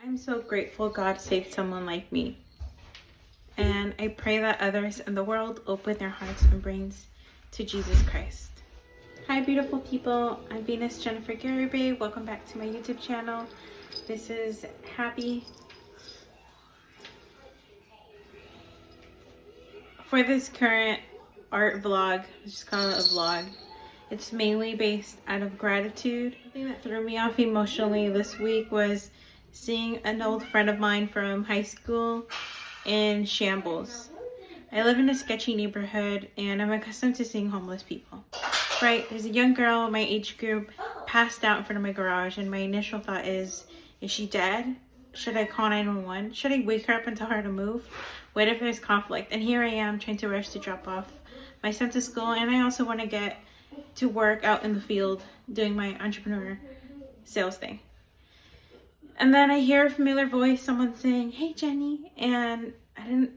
I'm so grateful God saved someone like me. And I pray that others in the world open their hearts and brains to Jesus Christ. Hi beautiful people, I'm Venus Jennifer Garibay. Welcome back to my YouTube channel. This is Happy. For this current art vlog, let's just call it a vlog. It's mainly based out of gratitude. The thing that threw me off emotionally this week was seeing an old friend of mine from high school in shambles. I live in a sketchy neighborhood and I'm accustomed to seeing homeless people. Right, there's a young girl in my age group passed out in front of my garage, and my initial thought is she dead? Should I call 911? Should I wake her up and tell her to move? What if there's conflict? And here I am trying to rush to drop off my son to school, and I also want to get to work out in the field doing my entrepreneur sales thing. And then I hear a familiar voice, someone saying, "Hey Jenny," and I didn't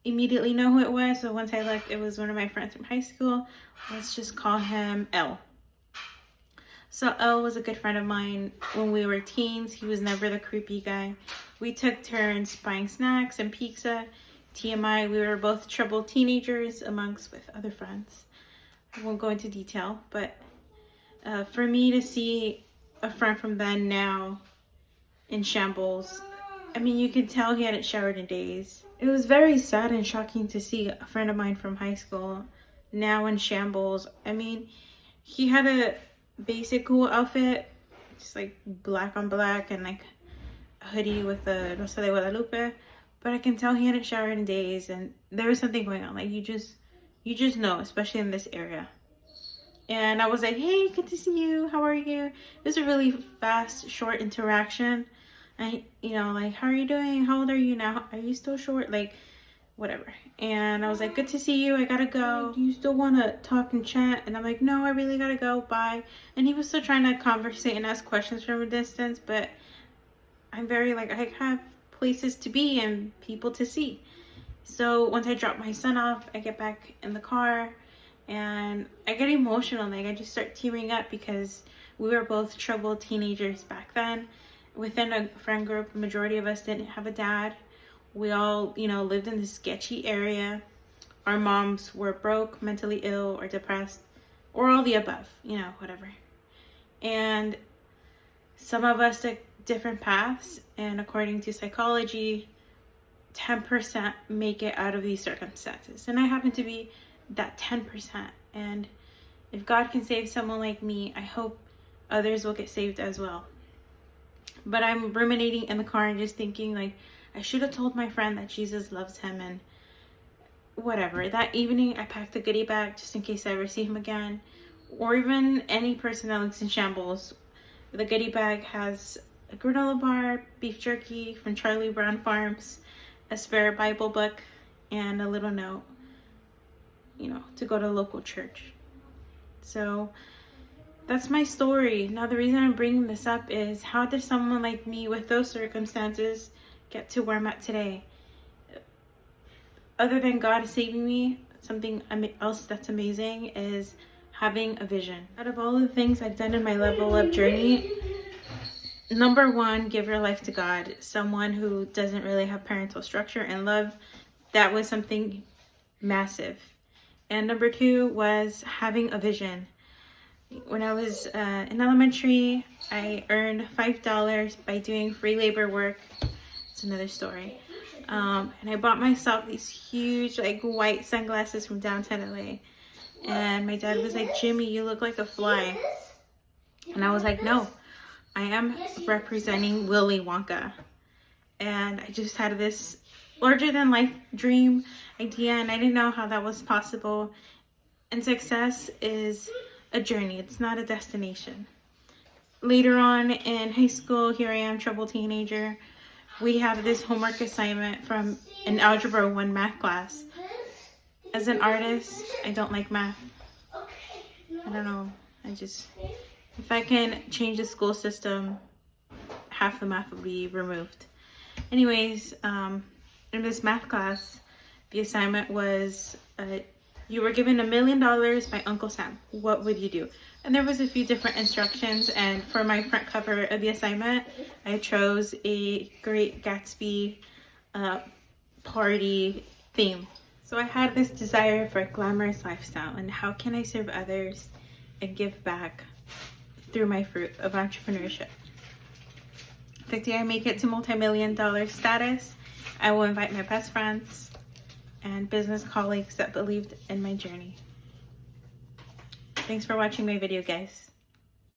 immediately know who it was, so once I looked, it was one of my friends from high school. Let's just call him L. So L was a good friend of mine when we were teens. He was never the creepy guy. We took turns buying snacks and pizza. TMI, we were both troubled teenagers amongst with other friends. I won't go into detail, but for me to see a friend from then now in shambles, I mean, you could tell he hadn't showered in days. It was very sad and shocking to see a friend of mine from high school now in shambles. I mean, he had a basic cool outfit, just like black on black and like a hoodie with the Rosa de Guadalupe, but I can tell he hadn't showered in days and there was something going on. Like you just know, especially in this area. And I was like, "Hey, good to see you. How are you?" It was a really fast, short interaction. And, you know, like, "How are you doing? How old are you now? Are you still short?" Like, whatever. And I was like, "Good to see you. I gotta go. Do you still want to talk and chat?" And I'm like, "No, I really gotta go. Bye." And he was still trying to conversate and ask questions from a distance, but I'm very like, I have places to be and people to see. So once I drop my son off, I get back in the car and I get emotional. Like I just start tearing up because we were both troubled teenagers back then. Within a friend group, the majority of us didn't have a dad. We all, you know, lived in this sketchy area. Our moms were broke, mentally ill, or depressed, or all the above, you know, whatever. And some of us took different paths, and according to psychology, 10% make it out of these circumstances. And I happen to be that 10%. And if God can save someone like me, I hope others will get saved as well. But I'm ruminating in the car and just thinking, like, I should have told my friend that Jesus loves him and whatever. That evening, I packed a goodie bag just in case I ever see him again. Or even any person that looks in shambles. The goodie bag has a granola bar, beef jerky from Charlie Brown Farms, a spare Bible book, and a little note, you know, to go to a local church. So that's my story. Now, the reason I'm bringing this up is, how did someone like me with those circumstances get to where I'm at today? Other than God saving me, something else that's amazing is having a vision. Out of all the things I've done in my level up journey, number one, give your life to God. Someone who doesn't really have parental structure and love, that was something massive. And number two was having a vision. When I was in elementary, I earned $5 by doing free labor work. It's another story. And I bought myself these huge, like, white sunglasses from downtown LA. And my dad was like, "Jimmy, you look like a fly." And I was like, "No, I am representing Willy Wonka." And I just had this larger than life dream idea, and I didn't know how that was possible. And success is a journey, it's not a destination. Later on in high school, here I am, troubled teenager. We have this homework assignment from an Algebra 1 math class. As an artist, I don't like math. I don't know, if I can change the school system, half the math will be removed. Anyways, in this math class, the assignment was you were given $1 million by Uncle Sam, what would you do? And there was a few different instructions, and for my front cover of the assignment, I chose a Great Gatsby party theme. So I had this desire for a glamorous lifestyle, and how can I serve others and give back through my fruit of entrepreneurship. The day I make it to multi-million-dollar status, I will invite my best friends and business colleagues that believed in my journey. Thanks for watching my video, guys.